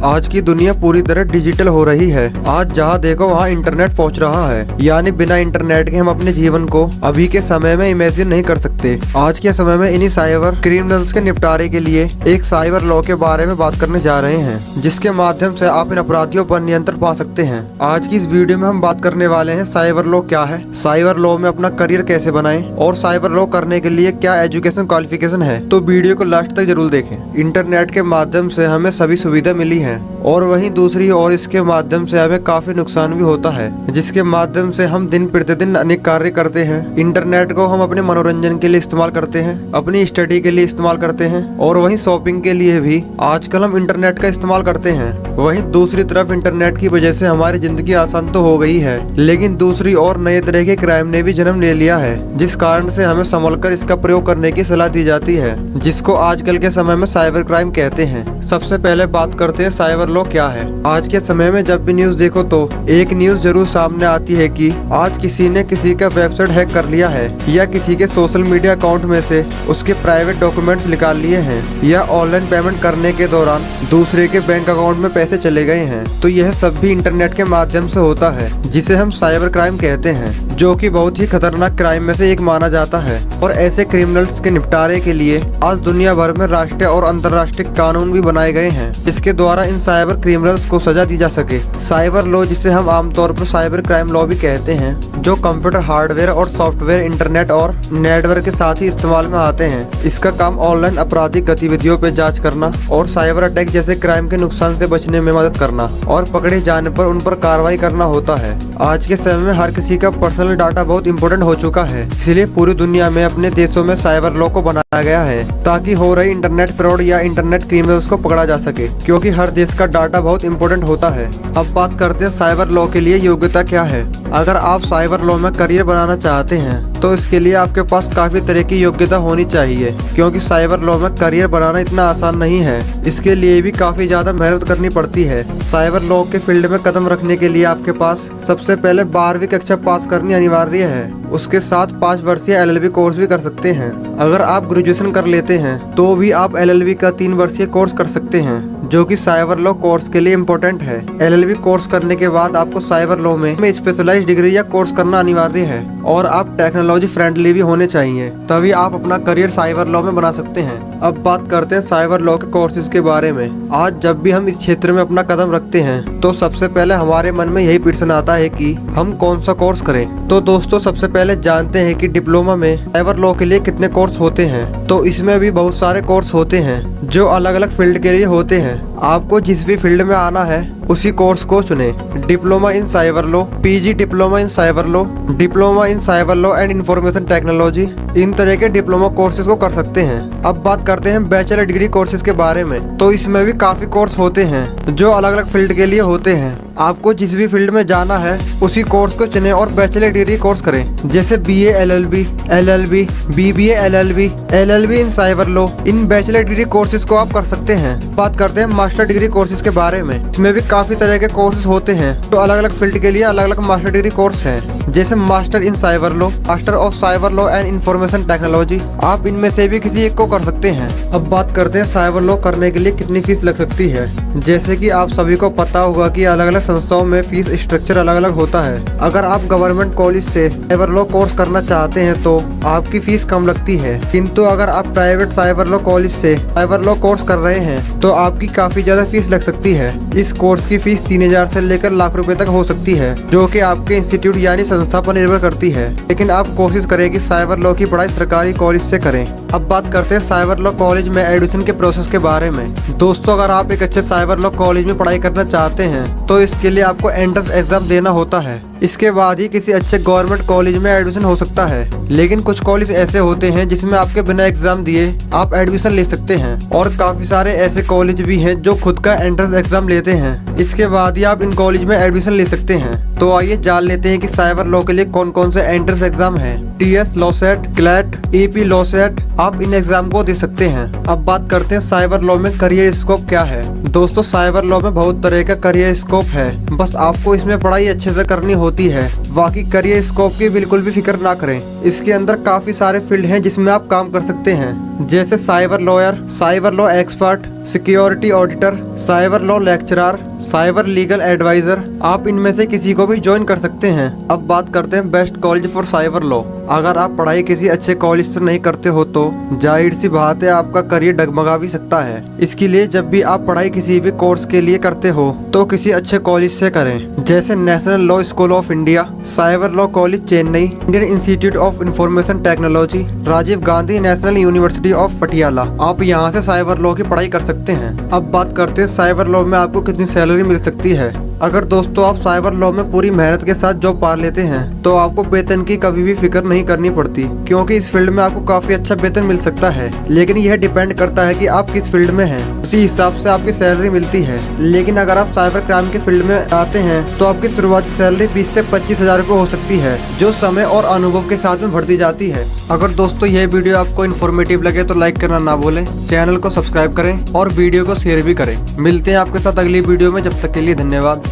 आज की दुनिया पूरी तरह डिजिटल हो रही है। आज जहाँ देखो वहाँ इंटरनेट पहुँच रहा है, यानी बिना इंटरनेट के हम अपने जीवन को अभी के समय में इमेजिन नहीं कर सकते। आज के समय में इन्हीं साइबर क्रिमिनल्स के निपटारे के लिए एक साइबर लॉ के बारे में बात करने जा रहे हैं, जिसके माध्यम से आप इन अपराधियों पर नियंत्रण पा सकते हैं। आज की इस वीडियो में हम बात करने वाले हैं साइबर लॉ क्या है, साइबर लॉ में अपना करियर कैसे बनाएं और साइबर लॉ करने के लिए क्या एजुकेशन क्वालिफिकेशन है। तो वीडियो को लास्ट तक जरूर देखें। इंटरनेट के माध्यम से हमें सभी सुविधा मिली है और वहीं दूसरी ओर इसके माध्यम से हमें काफी नुकसान भी होता है, जिसके माध्यम से हम दिन प्रतिदिन अनेक कार्य करते हैं। इंटरनेट को हम अपने मनोरंजन के लिए इस्तेमाल करते हैं, अपनी स्टडी के लिए इस्तेमाल करते हैं और वहीं शॉपिंग के लिए भी आजकल हम इंटरनेट का इस्तेमाल करते हैं। वहीं दूसरी तरफ इंटरनेट की वजह से हमारी जिंदगी आसान तो हो गई है, लेकिन दूसरी ओर नए तरह के क्राइम ने भी जन्म ले लिया है, जिस कारण से हमें संभलकर इसका प्रयोग करने की सलाह दी जाती है, जिसको आजकल के समय में साइबर क्राइम कहते हैं। सबसे पहले बात करते हैं साइबर लॉ क्या है। आज के समय में जब भी न्यूज देखो तो एक न्यूज जरूर सामने आती है कि आज किसी ने किसी का वेबसाइट हैक कर लिया है, या किसी के सोशल मीडिया अकाउंट में से उसके प्राइवेट डॉक्यूमेंट्स निकाल लिए हैं, या ऑनलाइन पेमेंट करने के दौरान दूसरे के बैंक अकाउंट में पैसे चले गए हैं। तो यह सब भी इंटरनेट के माध्यम से होता है, जिसे हम साइबर क्राइम कहते हैं, जो कि बहुत ही खतरनाक क्राइम में से एक माना जाता है। और ऐसे क्रिमिनल्स के निपटारे के लिए आज दुनिया भर में राष्ट्रीय और अंतर्राष्ट्रीय कानून भी बनाए गए हैं, जिसके द्वारा इन साइबर क्रिमिनल्स को सजा दी जा सके। साइबर लॉ, जिसे हम आमतौर पर साइबर क्राइम लॉ भी कहते हैं, जो कंप्यूटर हार्डवेयर और सॉफ्टवेयर, इंटरनेट और नेटवर्क के साथ ही इस्तेमाल में आते हैं। इसका काम ऑनलाइन आपराधिक गतिविधियों पर जांच करना और साइबर अटैक जैसे क्राइम के नुकसान से बचने में मदद करना और पकड़े जाने पर उन पर कार्रवाई करना होता है। आज के समय में हर किसी का पर्सनल डाटा बहुत इंपॉर्टेंट हो चुका है, इसलिए पूरी दुनिया में अपने देशों में साइबर लॉ को बनाया गया है, ताकि हो रही इंटरनेट फ्रॉड या इंटरनेट क्रिमिनल्स को पकड़ा जा सके, क्योंकि हर देश का डाटा बहुत इंपॉर्टेंट होता है। अब बात करते हैं साइबर लॉ के लिए योग्यता क्या है। अगर आप साइबर लॉ में करियर बनाना चाहते हैं तो इसके लिए आपके पास काफी तरह की योग्यता होनी चाहिए, क्योंकि साइबर लॉ में करियर बनाना इतना आसान नहीं है। इसके लिए भी काफी ज्यादा मेहनत करनी पड़ती है। साइबर लॉ के फील्ड में कदम रखने के लिए आपके पास सबसे पहले 12वीं कक्षा पास करनी अनिवार्य है। उसके साथ 5 वर्षीय LLB कोर्स भी कर सकते हैं। अगर आप ग्रेजुएशन कर लेते हैं तो भी आप LLB का 3 वर्षीय कोर्स कर सकते हैं, जो कि साइबर लॉ कोर्स के लिए इम्पोर्टेंट है। LLB कोर्स करने के बाद आपको साइबर लॉ में स्पेशलाइज्ड डिग्री या कोर्स करना अनिवार्य है, और आप टेक्नोलॉजी फ्रेंडली भी होने चाहिए, तभी आप अपना करियर साइबर लॉ में बना सकते हैं। अब बात करते हैं साइबर लॉ के कोर्सेज के बारे में। आज जब भी हम इस क्षेत्र में अपना कदम रखते हैं तो सबसे पहले हमारे मन में यही प्रश्न आता है कि हम कौन सा कोर्स करें। तो दोस्तों, सबसे पहले जानते हैं कि डिप्लोमा में साइबर लॉ के लिए कितने कोर्स होते हैं। तो इसमें भी बहुत सारे कोर्स होते हैं जो अलग अलग फील्ड के लिए होते हैं। आपको जिस भी फील्ड में आना है उसी कोर्स को चुने। Diploma in cyber law, PG diploma in cyber law, diploma in cyber law and information technology, इन तरह के डिप्लोमा कोर्सेज को कर सकते हैं। अब बात करते हैं बैचलर डिग्री कोर्सेज के बारे में। तो इसमें भी काफी कोर्स होते हैं जो अलग अलग फील्ड के लिए होते हैं। आपको जिस भी फील्ड में जाना है उसी कोर्स को चुने और बैचलर डिग्री कोर्स करें, जैसे BA LLB, LLB, BBA LLB, LLB इन साइबर लॉ। इन बैचलर डिग्री कोर्सेज को आप कर सकते हैं। बात करते हैं मास्टर डिग्री कोर्सेज के बारे में। इसमें भी काफी तरह के कोर्सेज होते हैं तो अलग अलग फील्ड के लिए अलग अलग मास्टर डिग्री कोर्स हैं, जैसे master in cyber law, master of cyber law and information technology. आप इनमें से भी किसी एक को कर सकते हैं। अब बात करते हैं साइबर लॉ करने के लिए कितनी फीस लग सकती है। जैसे कि आप सभी को पता होगा कि अलग अलग संस्थाओं में फीस स्ट्रक्चर अलग अलग होता है। अगर आप गवर्नमेंट कॉलेज से साइबर लॉ कोर्स करना चाहते हैं तो आपकी फीस कम लगती है, किंतु अगर आप प्राइवेट साइबर लॉ कॉलेज से साइबर लॉ कोर्स कर रहे हैं तो आपकी काफी ज्यादा फीस लग सकती है। इस कोर्स की फीस 3000 से लेकर लाख रुपए तक हो सकती है, जो कि आपके इंस्टीट्यूट यानी संस्था पर निर्भर करती है। लेकिन आप कोशिश करें कि साइबर लॉ की पढ़ाई सरकारी कॉलेज से करें। अब बात करते हैं साइबर लॉ कॉलेज में एडमिशन के प्रोसेस के बारे में। दोस्तों, अगर आप एक अच्छे साइबर लॉ कॉलेज में पढ़ाई करना चाहते हैं तो इसके लिए आपको एंट्रेंस एग्जाम देना होता है। इसके बाद ही किसी अच्छे गवर्नमेंट कॉलेज में एडमिशन हो सकता है। लेकिन कुछ कॉलेज ऐसे होते हैं जिसमें आपके बिना एग्जाम दिए आप एडमिशन ले सकते हैं, और काफी सारे ऐसे कॉलेज भी हैं जो खुद का एंट्रेंस एग्जाम लेते हैं। इसके बाद ही आप इन कॉलेज में एडमिशन ले सकते हैं। तो आइए जान लेते हैं कि साइबर लॉ के लिए कौन कौन से एंट्रेंस एग्जाम हैं। TS law set, CLAT, AP law set, आप इन एग्जाम को दे सकते हैं। अब बात करते हैं साइबर लॉ में करियर स्कोप क्या है। दोस्तों, साइबर लॉ में बहुत तरह का करियर स्कोप है, बस आपको इसमें पढ़ाई अच्छे से करनी होती है। बाकी करियर स्कोप की बिल्कुल भी फिक्र ना करें। इसके अंदर काफी सारे फील्ड हैं जिसमें आप काम कर सकते हैं, जैसे cyber lawyer, cyber law expert, security auditor, cyber law lecturer, cyber legal adviser. आप इनमें से किसी को भी ज्वाइन कर सकते हैं। अब बात करते हैं best college for cyber law. अगर आप पढ़ाई किसी अच्छे कॉलेज से नहीं करते हो तो जाहिर सी बात है आपका करियर डगमगा भी सकता है। इसके लिए जब भी आप पढ़ाई किसी भी कोर्स के लिए करते हो तो किसी अच्छे कॉलेज से करें, जैसे national law school of India, cyber law college Chennai, Indian institute of information technology, Rajiv Gandhi national university of Patiala. आप यहाँ से साइबर लॉ की पढ़ाई कर सकते हैं। अब बात करते हैं साइबर लॉ में आपको कितनी सैलरी मिल सकती है। अगर दोस्तों आप साइबर लॉ में पूरी मेहनत के साथ जॉब पा लेते हैं तो आपको वेतन की कभी भी फिक्र नहीं करनी पड़ती, क्योंकि इस फील्ड में आपको काफी अच्छा वेतन मिल सकता है। लेकिन यह डिपेंड करता है कि आप किस फील्ड में हैं, उसी हिसाब से आपकी सैलरी मिलती है। लेकिन अगर आप साइबर क्राइम के फील्ड में आते हैं तो आपकी शुरुआती सैलरी 20 से 25 हजार रुपए हो सकती है, जो समय और अनुभव के साथ में बढ़ती जाती है। अगर दोस्तों यह वीडियो आपको इन्फॉर्मेटिव लगे तो लाइक करना ना भूलें, चैनल को सब्सक्राइब करें और वीडियो को शेयर भी करें। मिलते हैं आपके साथ अगली वीडियो में, जब तक के लिए धन्यवाद।